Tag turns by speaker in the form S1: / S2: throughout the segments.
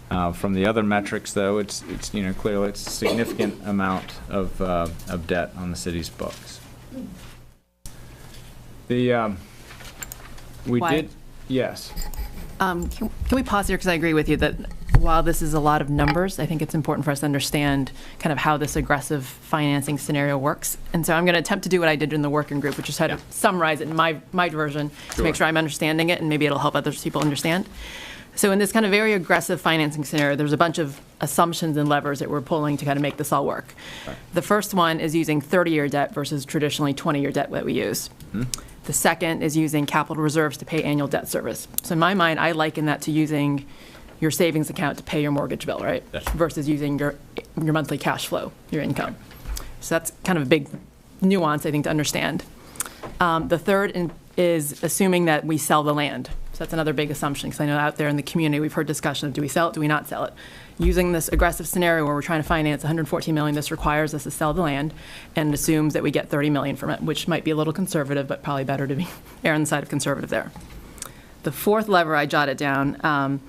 S1: From the other metrics, though, it's clearly it's a significant amount of debt on the city's books. We
S2: Wyatt?
S1: did, yes.
S2: Can we pause here, because I agree with you that while this is a lot of numbers, I think it's important for us to understand kind of how this aggressive financing scenario works. And so I'm going to attempt to do what I did in the working group, which is try to summarize it in my version to make sure I'm understanding it, and maybe it'll help other people understand. So in this kind of very aggressive financing scenario, there's a bunch of assumptions and levers that we're pulling to kind of make this all work. Right. The first one is using 30-year debt versus traditionally 20-year debt that we use. Mm-hmm. The second is using capital reserves to pay annual debt service. So in my mind, I liken that to using your savings account to pay your mortgage bill, right? Versus using your monthly cash flow, your income. So that's kind of a big nuance, I think, to understand. The third is assuming that we sell the land. So that's another big assumption, because I know out there in the community we've heard discussion of do we sell it, do we not sell it? Using this aggressive scenario where we're trying to finance $114 million, this requires us to sell the land and assumes that we get $30 million from it, which might be a little conservative, but probably better to be err on the side of conservative there. The fourth lever I jotted down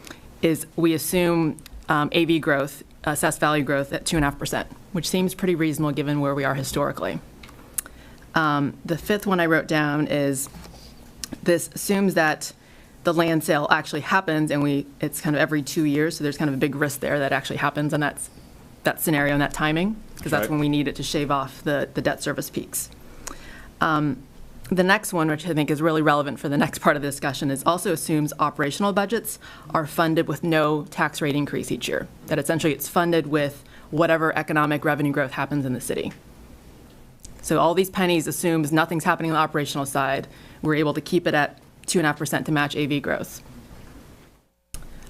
S2: is we assume AV growth, assessed value growth at 2.5%, which seems pretty reasonable given where we are historically. The fifth one I wrote down is this assumes that the land sale actually happens, and it's kind of every 2 years, so there's kind of a big risk there that actually happens on that scenario and that timing, because that's when we need it to shave off the debt service peaks. The next one, which I think is really relevant for the next part of the discussion, is also assumes operational budgets are funded with no tax rate increase each year, that essentially it's funded with whatever economic revenue growth happens in the city. So all these pennies assumes nothing's happening on the operational side. We're able to keep it at 2.5% to match AV growth.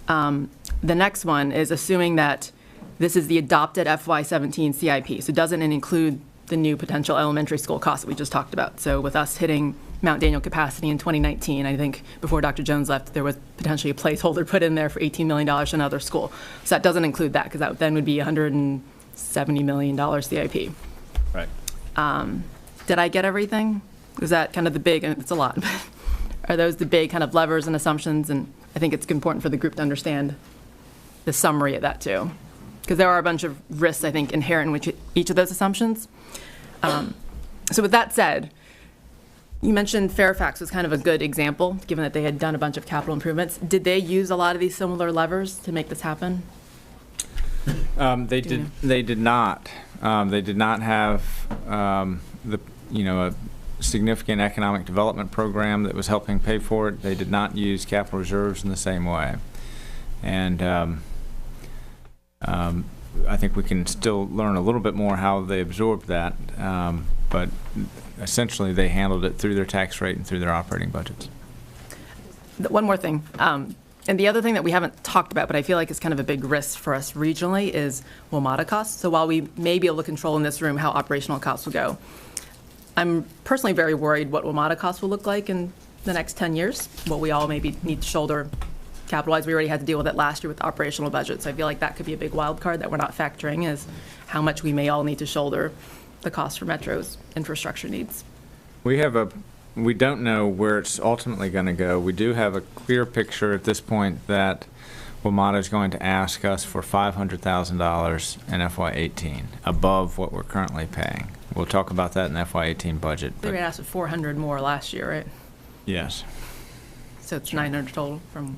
S2: The next one is assuming that this is the adopted FY17 CIP, so it doesn't include the new potential elementary school costs that we just talked about. So with us hitting Mount Daniel capacity in 2019, I think before Dr. Jones left, there was potentially a placeholder put in there for $18 million to another school. So that doesn't include that, because that then would be $170 million CIP.
S1: Right.
S2: Did I get everything? Was that kind of the big, and it's a lot, but are those the big kind of levers and assumptions? And I think it's important for the group to understand the summary of that too, because there are a bunch of risks, I think, inherent in each of those assumptions. So with that said, you mentioned Fairfax was kind of a good example, given that they had done a bunch of capital improvements. Did they use a lot of these similar levers to make this happen?
S1: They did. They did not. They did not have a significant economic development program that was helping pay for it. They did not use capital reserves in the same way, and I think we can still learn a little bit more how they absorbed that, but essentially they handled it through their tax rate and through their operating budgets.
S2: One more thing, and the other thing that we haven't talked about, but I feel like is kind of a big risk for us regionally, is WMATA costs. So while we may be able to control in this room how operational costs will go, I'm personally very worried what WMATA costs will look like in the next 10 years, what we all maybe need to shoulder capital-wise. We already had to deal with it last year with the operational budget, so I feel like that could be a big wild card that we're not factoring, is how much we may all need to shoulder the cost for Metro's infrastructure needs.
S1: We don't know where it's ultimately going to go. We do have a clear picture at this point that WMATA is going to ask us for $500,000 in FY18, above what we're currently paying. We'll talk about that in the FY18 budget.
S2: They were asked for 400 more last year, right?
S1: Yes.
S2: So it's 900 total from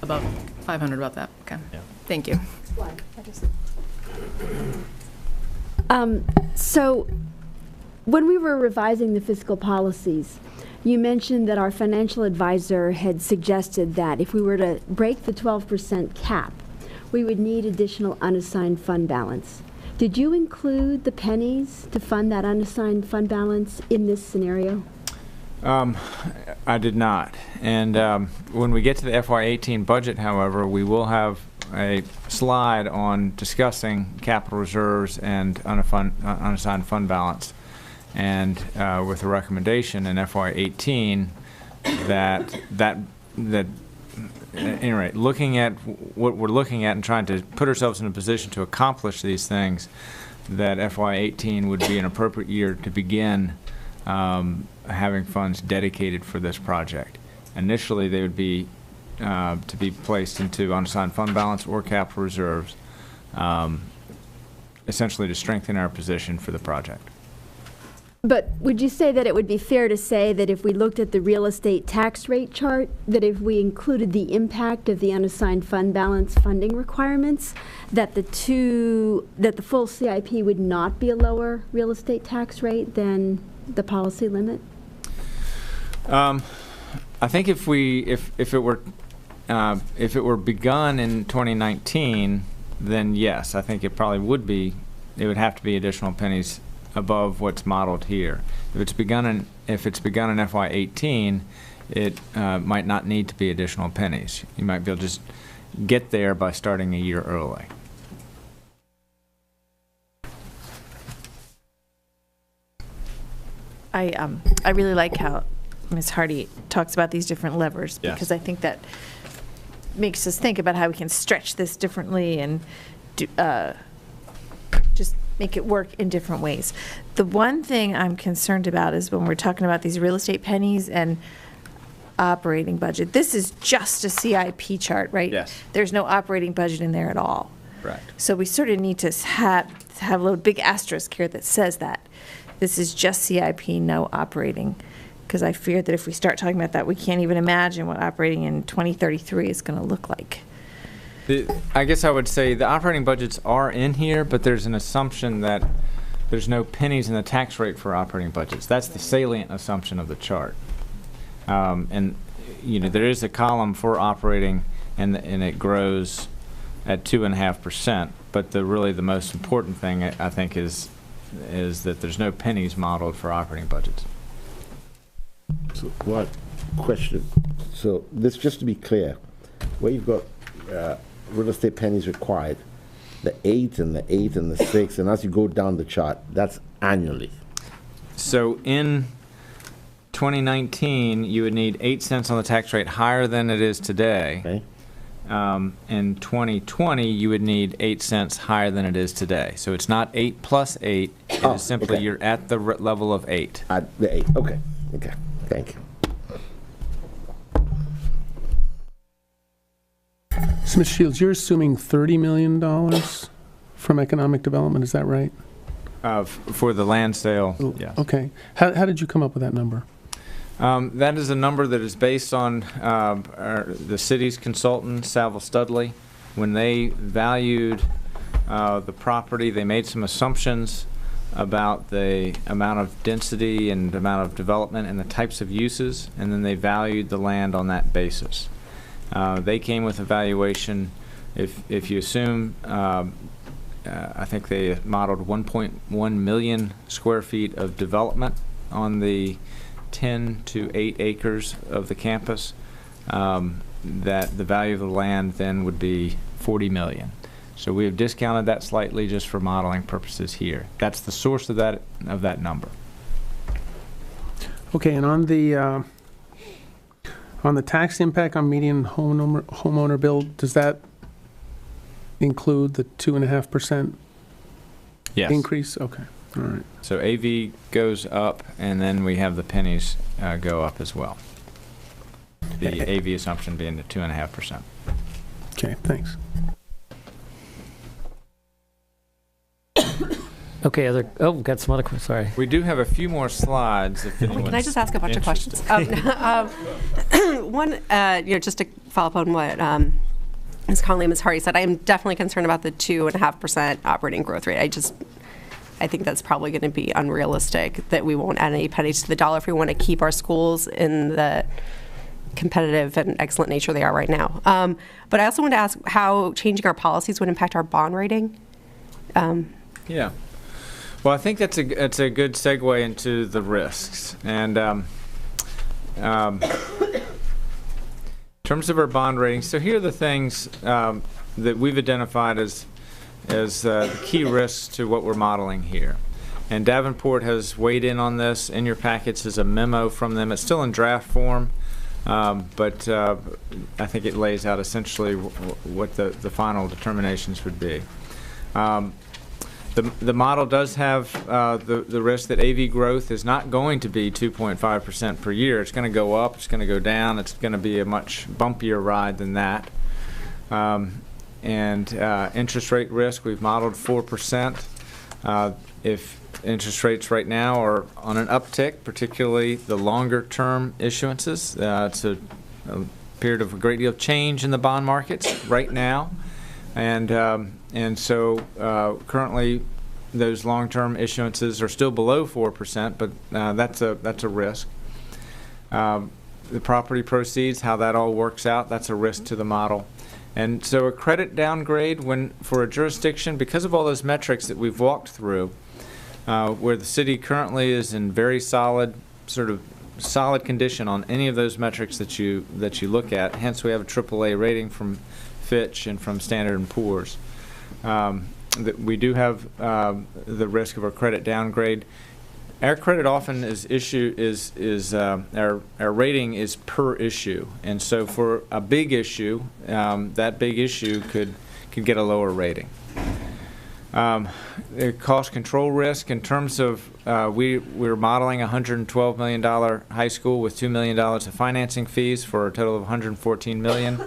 S2: above 500, about that. Okay. Yeah. Thank you.
S3: So when we were revising the fiscal policies, you mentioned that our financial advisor had suggested that if we were to break the 12% cap, we would need additional unassigned fund balance. Did you include the pennies to fund that unassigned fund balance in this scenario?
S1: I did not. And when we get to the FY18 budget, however, we will have a slide on discussing capital reserves and unassigned fund balance, and with a recommendation in FY18 that at any rate, looking at what we're looking at and trying to put ourselves in a position to accomplish these things, that FY18 would be an appropriate year to begin having funds dedicated for this project. Initially, they would be to be placed into unassigned fund balance or capital reserves, essentially to strengthen our position for the project.
S3: But would you say that it would be fair to say that if we looked at the real estate tax rate chart, that if we included the impact of the unassigned fund balance funding requirements, that the full CIP would not be a lower real estate tax rate than the policy limit?
S1: I think if it were begun in 2019, then yes, I think it probably would be. It would have to be additional pennies above what's modeled here. If it's begun in FY18, it might not need to be additional pennies. You might be able to just get there by starting a year early.
S4: I really like how Ms. Hardy talks about these different levers,
S1: Yes.
S4: because I think that makes us think about how we can stretch this differently and do, just make it work in different ways. The one thing I'm concerned about is when we're talking about these real estate pennies and operating budget. This is just a CIP chart, right?
S1: Yes.
S4: There's no operating budget in there at all.
S1: Correct.
S4: So we sort of need to have a little big asterisk here that says that. This is just CIP, no operating. Because I fear that if we start talking about that, we can't even imagine what operating in 2033 is going to look like.
S1: I guess I would say the operating budgets are in here, but there's an assumption that there's no pennies in the tax rate for operating budgets. That's the salient assumption of the chart. And there is a column for operating, and it grows at 2.5%. But really the most important thing I think is that there's no pennies modeled for operating budgets.
S5: So, what question? So this, just to be clear, where you've got real estate pennies required, the 8 and the 8 and the 6, and as you go down the chart, that's annually.
S1: So in 2019, you would need 8 cents on the tax rate higher than it is today.
S5: Okay.
S1: In 2020, you would need 8 cents higher than it is today. So it's not 8 plus 8. It is simply
S5: okay.
S1: you're at the level of 8.
S5: At the 8. Okay. Okay. Thank you.
S6: So, Ms. Shields, you're assuming $30 million from economic development, is that right?
S1: For the land sale, yes.
S6: Okay. How did you come up with that number?
S1: That is a number that is based on the city's consultant, Saville Studley. When they valued the property, they made some assumptions about the amount of density and the amount of development and the types of uses, and then they valued the land on that basis. They came with a valuation, if you assume, I think they modeled 1.1 million square feet of development on the 10 to 8 acres of the campus, that the value of the land then would be $40 million. So we have discounted that slightly just for modeling purposes here. That's the source of that number.
S6: Okay, and on the tax impact on median homeowner bill, does that include the 2.5%
S1: Yes.
S6: increase? Okay, all right.
S1: So AV goes up, and then we have the pennies go up as well. The AV assumption being the 2.5%.
S6: Okay, thanks.
S7: Okay, we've got some other questions, sorry.
S1: We do have a few more slides if anyone's
S8: Can I just ask a bunch of questions?
S1: interested.
S8: One, just to follow up on what Ms. Conley and Ms. Hardy said, I am definitely concerned about the 2.5% operating growth rate. I think that's probably going to be unrealistic, that we won't add any pennies to the dollar if we want to keep our schools in the competitive and excellent nature they are right now. But I also want to ask how changing our policies would impact our bond rating.
S1: Yeah. Well, I think that's a good segue into the risks. And in terms of our bond ratings, so here are the things that we've identified as the key risks to what we're modeling here. And Davenport has weighed in on this. In your packets is a memo from them. It's still in draft form, but I think it lays out essentially what the final determinations would be. The model does have the risk that AV growth is not going to be 2.5% per year. It's going to go up, it's going to go down, it's going to be a much bumpier ride than that. And interest rate risk, we've modeled 4%. If interest rates right now are on an uptick, particularly the longer-term issuances, it's a period of a great deal of change in the bond markets right now. And so currently those long-term issuances are still below 4%, but that's a risk. The property proceeds, how that all works out, that's a risk to the model. And so a credit downgrade for a jurisdiction, because of all those metrics that we've walked through, where the city currently is in very solid condition on any of those metrics that you look at. Hence, we have a AAA rating from Fitch and from Standard & Poor's. That we do have the risk of a credit downgrade. Our credit often our rating is per issue, and so for a big issue, that big issue could get a lower rating. The cost control risk in terms of we're modeling a $112 million high school with $2 million of financing fees for a total of $114 million.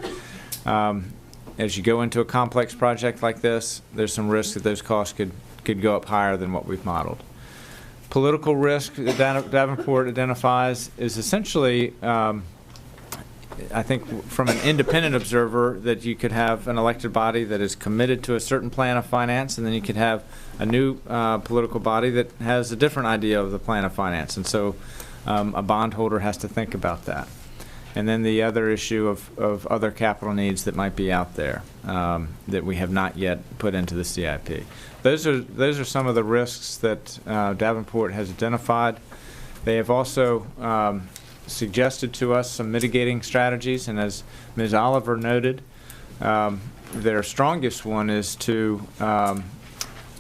S1: As you go into a complex project like this, there's some risk that those costs could go up higher than what we've modeled. Political risk that Davenport identifies is essentially, I think, from an independent observer, that you could have an elected body that is committed to a certain plan of finance, and then you could have a new political body that has a different idea of the plan of finance. And so a bondholder has to think about that. And then the other issue of other capital needs that might be out there that we have not yet put into the CIP. Those are some of the risks that Davenport has identified. They have also suggested to us some mitigating strategies, and as Ms. Oliver noted, their strongest one is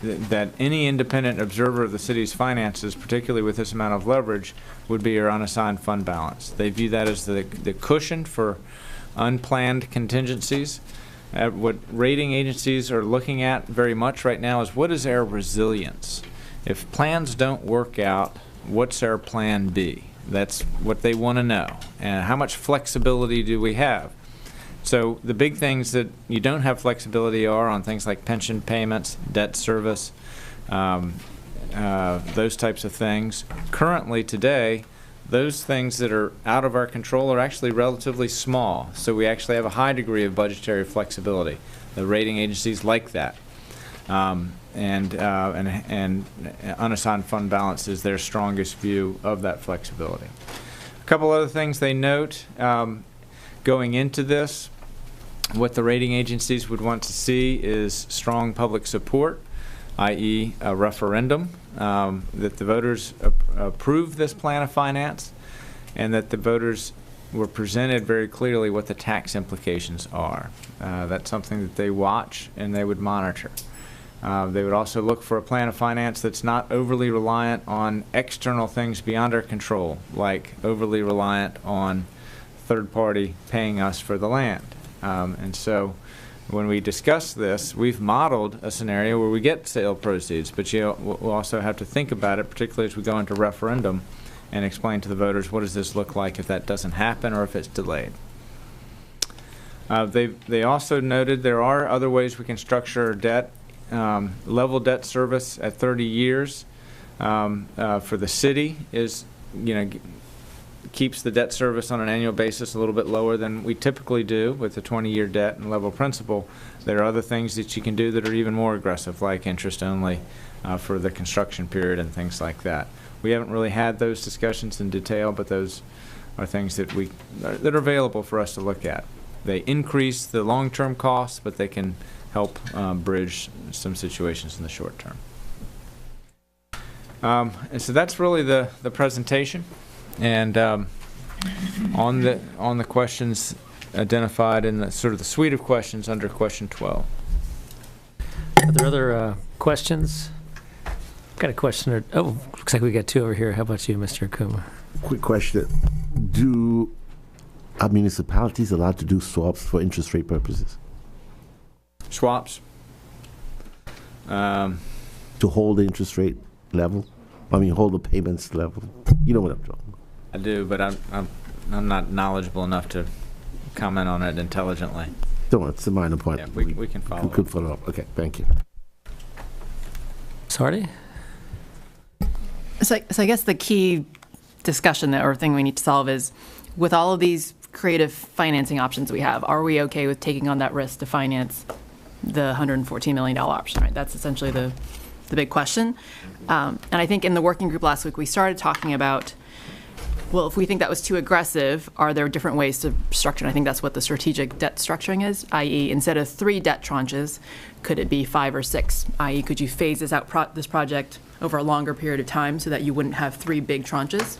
S1: that any independent observer of the city's finances, particularly with this amount of leverage, would be your unassigned fund balance. They view that as the cushion for unplanned contingencies. What rating agencies are looking at very much right now is what is our resilience? If plans don't work out, what's our plan B? That's what they want to know. And how much flexibility do we have? So the big things that you don't have flexibility are on things like pension payments, debt service, those types of things. Currently, today, those things that are out of our control are actually relatively small. So we actually have a high degree of budgetary flexibility. The rating agencies like that. And unassigned fund balance is their strongest view of that flexibility. A couple other things they note going into this. What the rating agencies would want to see is strong public support, i.e. a referendum, that the voters approve this plan of finance, and that the voters were presented very clearly what the tax implications are. That's something that they watch and they would monitor. They would also look for a plan of finance that's not overly reliant on external things beyond our control, like overly reliant on third party paying us for the land. And so when we discuss this, we've modeled a scenario where we get sale proceeds, but we'll also have to think about it, particularly as we go into referendum, and explain to the voters what does this look like if that doesn't happen or if it's delayed. They also noted there are other ways we can structure debt. Level debt service at 30 years for the city is, keeps the debt service on an annual basis a little bit lower than we typically do with the 20-year debt and level principal. There are other things that you can do that are even more aggressive, like interest only for the construction period and things like that. We haven't really had those discussions in detail, but those are things that are available for us to look at. They increase the long-term costs, but they can help bridge some situations in the short term. And so that's really the presentation. And on the questions identified in the sort of the suite of questions under question 12.
S7: Are there other questions? Got a question. Looks like we got two over here. How about you, Mr. Akuma?
S5: Quick question. Are municipalities allowed to do swaps for interest rate purposes?
S1: Swaps?
S5: to hold the interest rate level? I mean, hold the payments level? You know what I'm talking about.
S1: I do, but I'm not knowledgeable enough to comment on it intelligently.
S5: Don't, it's a minor point.
S1: Yeah, we can follow
S5: We could
S1: up.
S5: follow up. Okay, thank you.
S7: Sardi?
S2: So I guess the key discussion or thing we need to solve is, with all of these creative financing options we have, are we okay with taking on that risk to finance the $114 million option, right? That's essentially the big question. And I think in the working group last week, we started talking about, well, if we think that was too aggressive, are there different ways to structure? And I think that's what the strategic debt structuring is, i.e. instead of 3 debt tranches, could it be 5 or 6? I.e. could you phase this project over a longer period of time so that you wouldn't have 3 big tranches,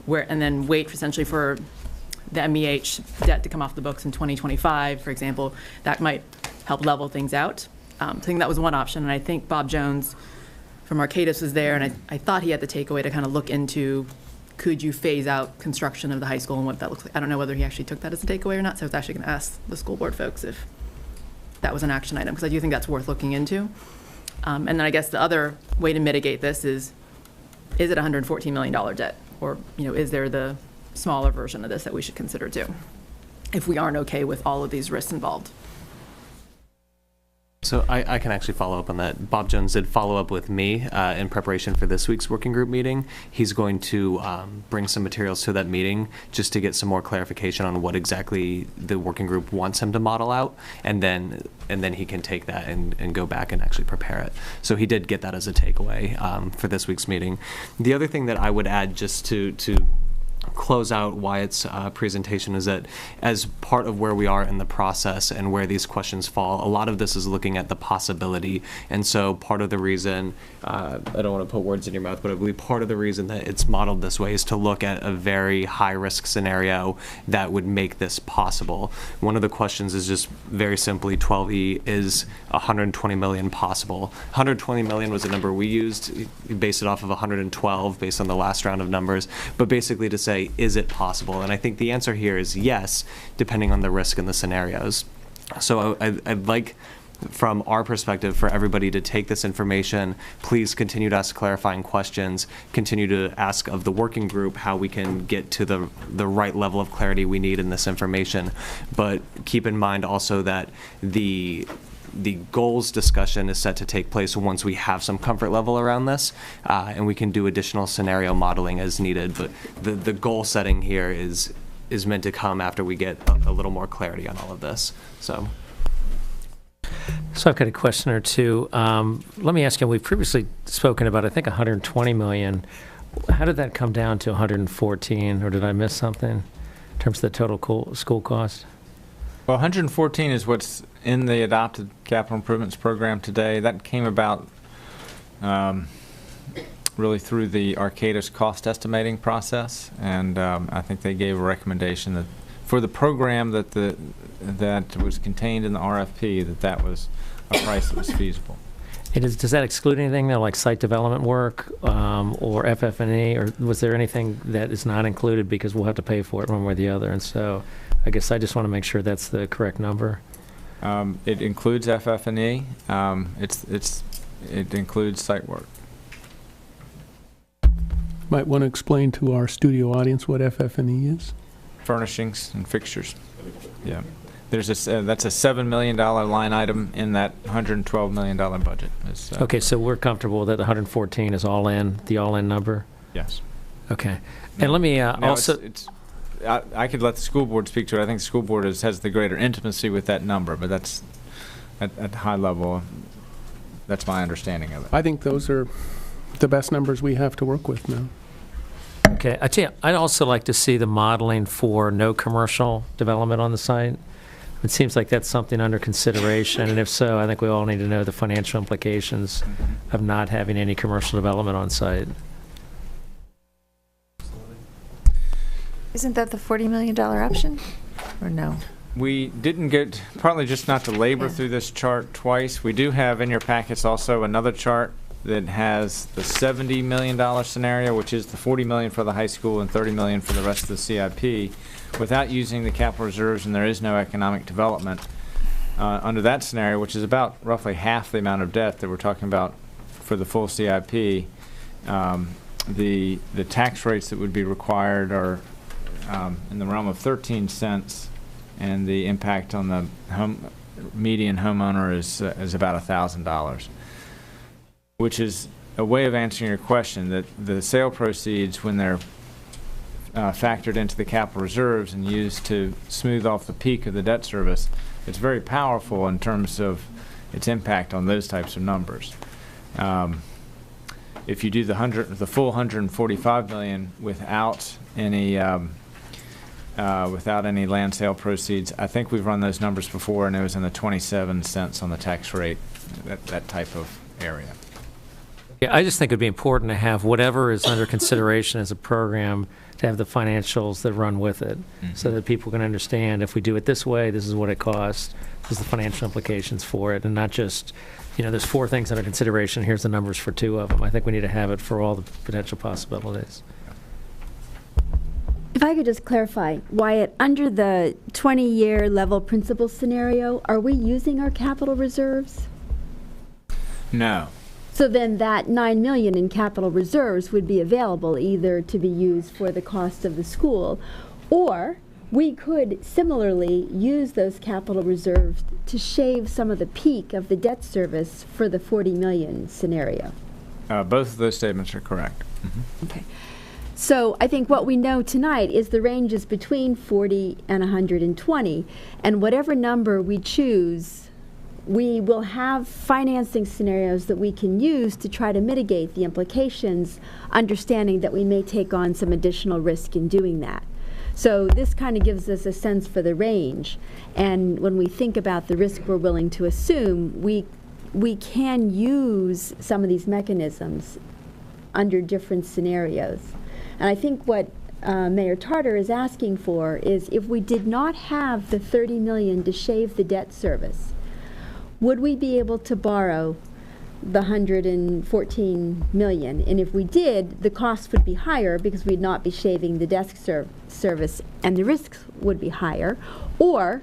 S2: and then wait essentially for the MEH debt to come off the books in 2025, for example? That might help level things out. I think that was one option, and I think Bob Jones from Arcadis was there, and I thought he had the takeaway to kind of look into, could you phase out construction of the high school and what that looks like. I don't know whether he actually took that as a takeaway or not, so I was actually going to ask the school board folks if that was an action item, because I do think that's worth looking into. And then I guess the other way to mitigate this is it $114 million debt? Or, is there the smaller version of this that we should consider too, if we aren't okay with all of these risks involved?
S9: So I can actually follow up on that. Bob Jones did follow up with me in preparation for this week's working group meeting. He's going to bring some materials to that meeting just to get some more clarification on what exactly the working group wants him to model out, and then he can take that and go back and actually prepare it. So he did get that as a takeaway for this week's meeting. The other thing that I would add, just to close out Wyatt's presentation, is that as part of where we are in the process and where these questions fall, a lot of this is looking at the possibility. And so part of the reason, I don't want to put words in your mouth, but I believe part of the reason that it's modeled this way is to look at a very high risk scenario that would make this possible. One of the questions is just very simply, 12E, is 120 million possible? 120 million was the number we used. We based it off of 112 based on the last round of numbers, but basically to say, is it possible? And I think the answer here is yes, depending on the risk and the scenarios. So I'd like, from our perspective, for everybody to take this information. Please continue to ask clarifying questions, continue to ask of the working group how we can get to the right level of clarity we need in this information. But keep in mind also that the goals discussion is set to take place once we have some comfort level around this, and we can do additional scenario modeling as needed. But the goal setting here is meant to come after we get a little more clarity on all of this. So
S7: I've got a question or two. Let me ask you, we've previously spoken about, I think, 120 million. How did that come down to 114, or did I miss something in terms of the total school cost?
S1: Well, 114 is what's in the adopted capital improvements program today. That came about really through the Arcadis cost estimating process, and I think they gave a recommendation that for the program that was contained in the RFP, that was a price that was feasible.
S7: Does that exclude anything though, like site development work or FF&E, or was there anything that is not included because we'll have to pay for it one way or the other? And so I guess I just want to make sure that's the correct number.
S1: It includes FF&E. It includes site work.
S6: Might want to explain to our studio audience what FF&E is.
S1: Furnishings and fixtures. Yeah. That's a $7 million line item in that $112 million budget.
S7: Okay, so we're comfortable that 114 is all in, the all-in number?
S1: Yes.
S7: Okay. And let me also...
S1: I could let the school board speak to it. I think the school board has the greater intimacy with that number, but that's at the high level. That's my understanding of it.
S6: I think those are the best numbers we have to work with now.
S7: Okay. I tell you, I'd also like to see the modeling for no commercial development on the site. It seems like that's something under consideration, and if so, I think we all need to know the financial implications of not having any commercial development on site.
S4: Isn't that the $40 million option, or no?
S1: We didn't get, partly just not to labor through this chart twice. We do have in your packets also another chart that has the $70 million scenario, which is the $40 million for the high school and $30 million for the rest of the CIP, without using the capital reserves, and there is no economic development. Under that scenario, which is about roughly half the amount of debt that we're talking about for the full CIP, the tax rates that would be required are in the realm of 13 cents, and the impact on the median homeowner is about $1,000, which is a way of answering your question that the sale proceeds, when they're factored into the capital reserves and used to smooth off the peak of the debt service, it's very powerful in terms of its impact on those types of numbers. If you do the full 145 million without any land sale proceeds, I think we've run those numbers before, and it was in the 27 cents on the tax rate, that type of area.
S7: Yeah, I just think it'd be important to have whatever is under consideration as a program, to have the financials that run with it, so that people can understand, if we do it this way, this is what it costs, this is the financial implications for it, and not just, there's 4 things under consideration, here's the numbers for 2 of them. I think we need to have it for all the potential possibilities.
S3: If I could just clarify, Wyatt, under the 20-year level principal scenario, are we using our capital reserves?
S1: No.
S3: So then that 9 million in capital reserves would be available either to be used for the cost of the school, or we could similarly use those capital reserves to shave some of the peak of the debt service for the 40 million scenario.
S1: Both of those statements are correct.
S3: Okay. So I think what we know tonight is the range is between 40 and 120, and whatever number we choose, we will have financing scenarios that we can use to try to mitigate the implications, understanding that we may take on some additional risk in doing that. So this kind of gives us a sense for the range, and when we think about the risk we're willing to assume, we can use some of these mechanisms under different scenarios. And I think what Mayor Tarter is asking for is, if we did not have the 30 million to shave the debt service, would we be able to borrow the 114 million? And if we did, the cost would be higher because we'd not be shaving the debt service, and the risks would be higher. Or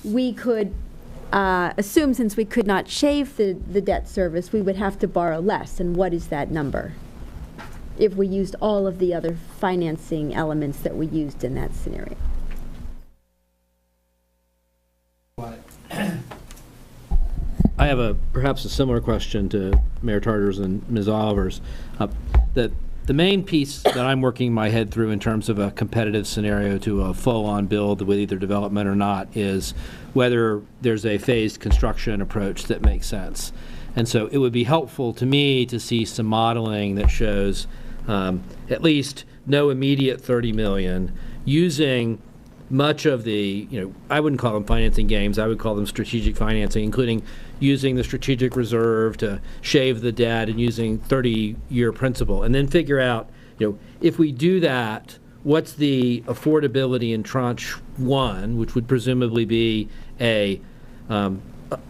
S3: we could assume, since we could not shave the debt service, we would have to borrow less. And what is that number if we used all of the other financing elements that we used in that scenario?
S10: I have perhaps a similar question to Mayor Tarter's and Ms. Oliver's. The main piece that I'm working my head through in terms of a competitive scenario to a full-on build with either development or not is whether there's a phased construction approach that makes sense. And so it would be helpful to me to see some modeling that shows at least no immediate 30 million, using much of the, I wouldn't call them financing games, I would call them strategic financing, including using the strategic reserve to shave the debt and using 30-year principal, and then figure out, if we do that, what's the affordability in tranche 1, which would presumably be a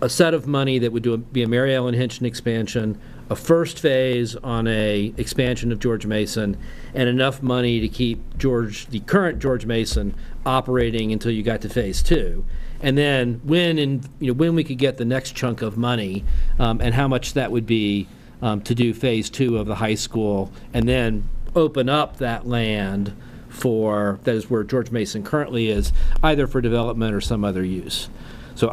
S10: set of money that would be a Mary Ellen Hinchin expansion, a first phase on a expansion of George Mason, and enough money to keep the current George Mason operating until you got to phase 2. And then when we could get the next chunk of money, and how much that would be to do phase 2 of the high school, and then open up that land that is where George Mason currently is, either for development or some other use. So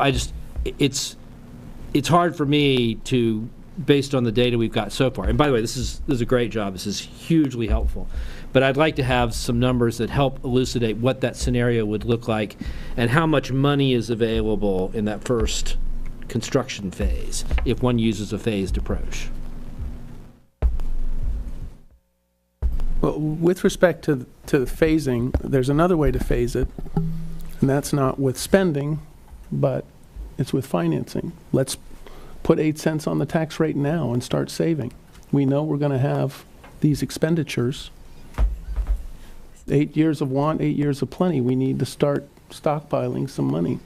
S10: it's hard for me to, based on the data we've got so far, and by the way, this is a great job, this is hugely helpful, but I'd like to have some numbers that help elucidate what that scenario would look like and how much money is available in that first construction phase if one uses a phased approach.
S6: Well, with respect to phasing, there's another way to phase it, and that's not with spending, but it's with financing. Let's put 8 cents on the tax rate now and start saving. We know we're going to have these expenditures. 8 years of want, 8 years of plenty. We need to start stockpiling some money.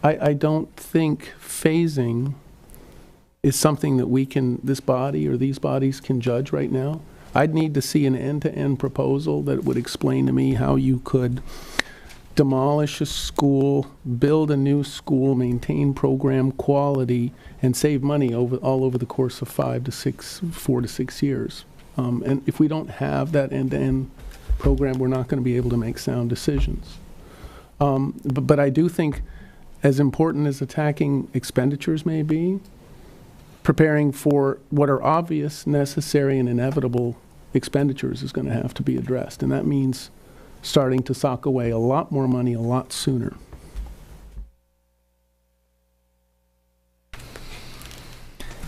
S6: I don't think phasing is something that this body or these bodies can judge right now. I'd need to see an end-to-end proposal that would explain to me how you could demolish a school, build a new school, maintain program quality, and save money all over the course of 4 to 6 years. And if we don't have that end-to-end program, we're not going to be able to make sound decisions. But I do think, as important as attacking expenditures may be, preparing for what are obvious, necessary, and inevitable expenditures is going to have to be addressed. And that means starting to sock away a lot more money a lot sooner.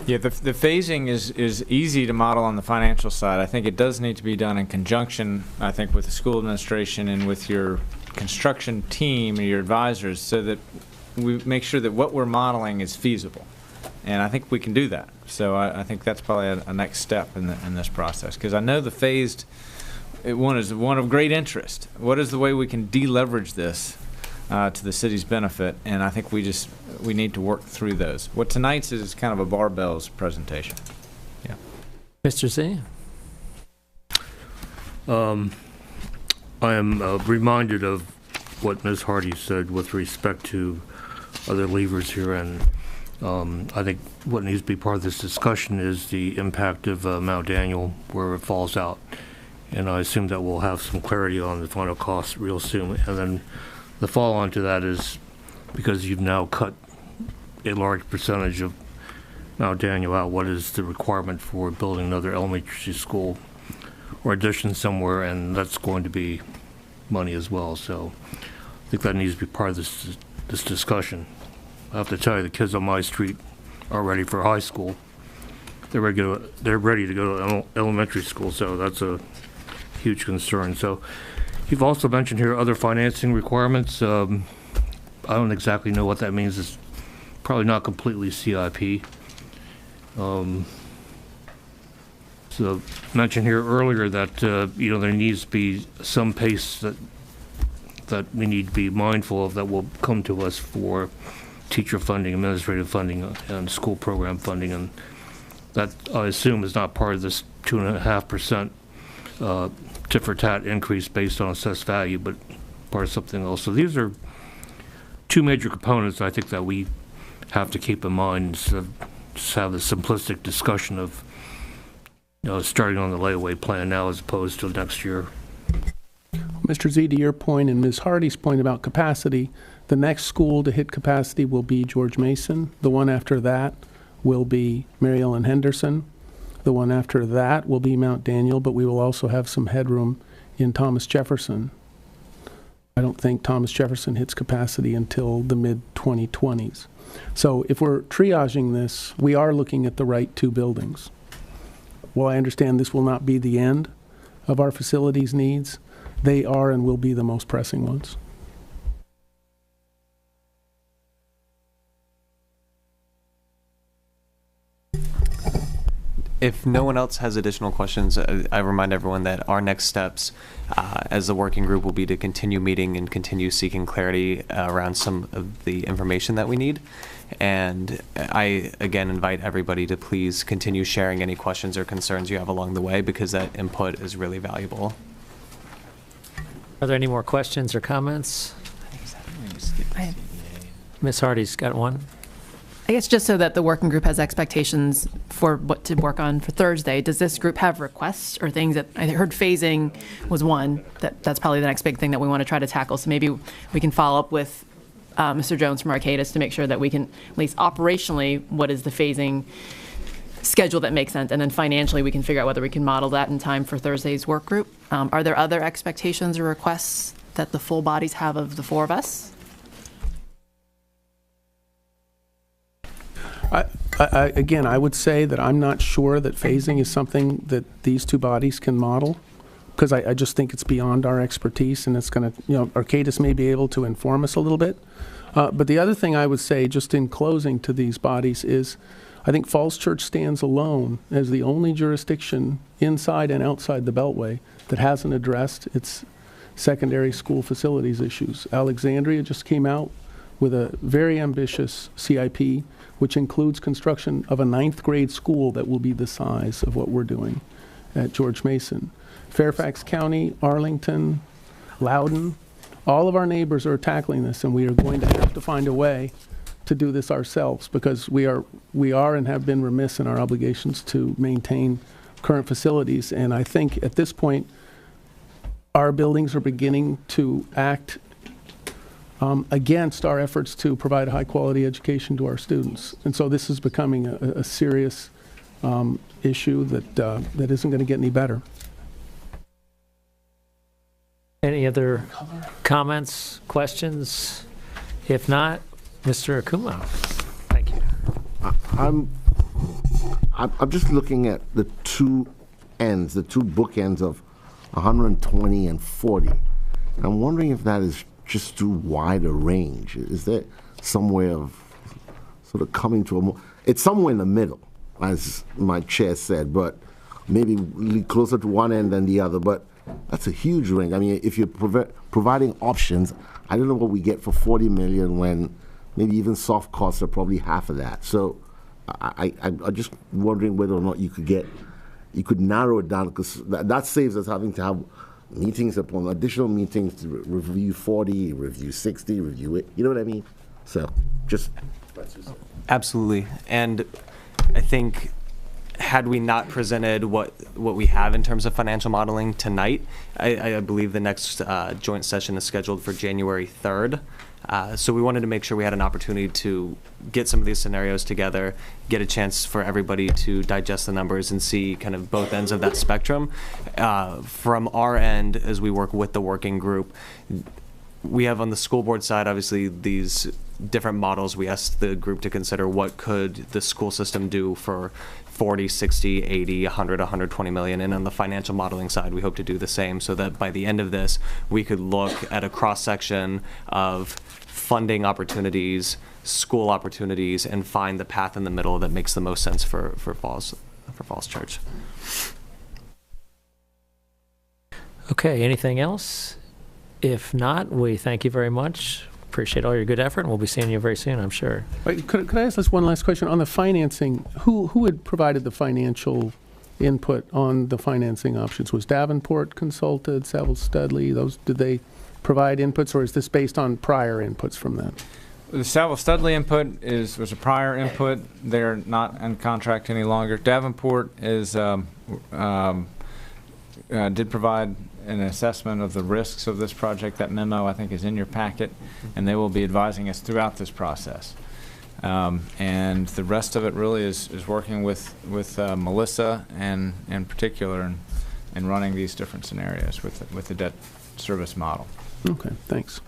S1: Yeah, the phasing is easy to model on the financial side. I think it does need to be done in conjunction, I think, with the school administration and with your construction team and your advisors, so that we make sure that what we're modeling is feasible. And I think we can do that. So I think that's probably a next step in this process, because I know the phased one is one of great interest. What is the way we can deleverage this to the city's benefit? And I think we need to work through those. What tonight's is kind of a barbells presentation. Yeah.
S7: Mr. Z?
S11: I am reminded of what Ms. Hardy said with respect to other levers here, and I think what needs to be part of this discussion is the impact of Mount Daniel, where it falls out. And I assume that we'll have some clarity on the final cost real soon. And then the follow-on to that is, because you've now cut a large percentage of Mount Daniel out, what is the requirement for building another elementary school or addition somewhere? And that's going to be money as well. So I think that needs to be part of this discussion. I have to tell you, the kids on my street are ready for high school. They're ready to go to elementary school, so that's a huge concern. So you've also mentioned here other financing requirements. I don't exactly know what that means. It's probably not completely CIP. So mentioned here earlier that there needs to be some pace that we need to be mindful of that will come to us for teacher funding, administrative funding, and school program funding, and that I assume is not part of this 2.5% tit for tat increase based on assessed value, but part of something else. So these are two major components I think that we have to keep in mind instead of just have a simplistic discussion of starting on the layaway plan now as opposed to next year.
S6: Mr. Z, to your point and Ms. Hardy's point about capacity, the next school to hit capacity will be George Mason. The one after that will be Mary Ellen Henderson. The one after that will be Mount Daniel, but we will also have some headroom in Thomas Jefferson. I don't think Thomas Jefferson hits capacity until the mid-2020s. So if we're triaging this, we are looking at the right two buildings. While I understand this will not be the end of our facilities needs, they are and will be the most pressing ones.
S9: If no one else has additional questions, I remind everyone that our next steps as a working group will be to continue meeting and continue seeking clarity around some of the information that we need. And I, again, invite everybody to please continue sharing any questions or concerns you have along the way, because that input is really valuable.
S7: Are there any more questions or comments? Ms. Hardy's got one.
S2: I guess just so that the working group has expectations for what to work on for Thursday, does this group have requests or things that, I heard phasing was one, that's probably the next big thing that we want to try to tackle. So maybe we can follow up with Mr. Jones from Arcadis to make sure that we can, at least operationally, what is the phasing schedule that makes sense, and then financially we can figure out whether we can model that in time for Thursday's work group. Are there other expectations or requests that the full bodies have of the four of us?
S6: Again, I would say that I'm not sure that phasing is something that these two bodies can model, because I just think it's beyond our expertise, and it's going to, Arcadis may be able to inform us a little bit. But the other thing I would say, just in closing to these bodies, is I think Falls Church stands alone as the only jurisdiction inside and outside the Beltway that hasn't addressed its secondary school facilities issues. Alexandria just came out with a very ambitious CIP, which includes construction of a 9th grade school that will be the size of what we're doing at George Mason. Fairfax County, Arlington, Loudoun all of our neighbors are tackling this, and we are going to have to find a way to do this ourselves, because we are and have been remiss in our obligations to maintain current facilities. And I think at this point, our buildings are beginning to act against our efforts to provide a high-quality education to our students. And so this is becoming a serious issue that isn't going to get any better.
S7: Any other comments, questions? If not, Mr. Akumo, thank you.
S5: I'm just looking at the two ends, the two bookends of 120 and 40. And I'm wondering if that is just too wide a range. Is there some way of sort of coming to a more, it's somewhere in the middle, as my chair said, but maybe closer to one end than the other. But that's a huge range. I mean, if you're providing options, I don't know what we get for 40 million when maybe even soft costs are probably half of that. So I'm just wondering whether or not you could narrow it down, because that saves us having to have meetings upon additional meetings to review 40, review 60, review it. You know what I mean? So just.
S9: Absolutely. And I think had we not presented what we have in terms of financial modeling tonight, I believe the next joint session is scheduled for January 3rd. So we wanted to make sure we had an opportunity to get some of these scenarios together, get a chance for everybody to digest the numbers and see kind of both ends of that spectrum. From our end, as we work with the working group, we have on the school board side, obviously, these different models. We asked the group to consider what could the school system do for 40, 60, 80, 100, 120 million. And on the financial modeling side, we hope to do the same, so that by the end of this, we could look at a cross-section of funding opportunities, school opportunities, and find the path in the middle that makes the most sense for Falls Church.
S7: Okay, anything else? If not, we thank you very much. Appreciate all your good effort, and we'll be seeing you very soon, I'm sure.
S6: Wait, could I ask this one last question? On the financing, who had provided the financial input on the financing options? Was Davenport consulted, Saville Studley? Did they provide inputs, or is this based on prior inputs from them?
S1: The Saville Studley input was a prior input. They're not in contract any longer. Davenport did provide an assessment of the risks of this project. That memo, I think, is in your packet, and they will be advising us throughout this process. And the rest of it really is working with Melissa and in particular and running these different scenarios with the debt service model.
S6: Okay, thanks.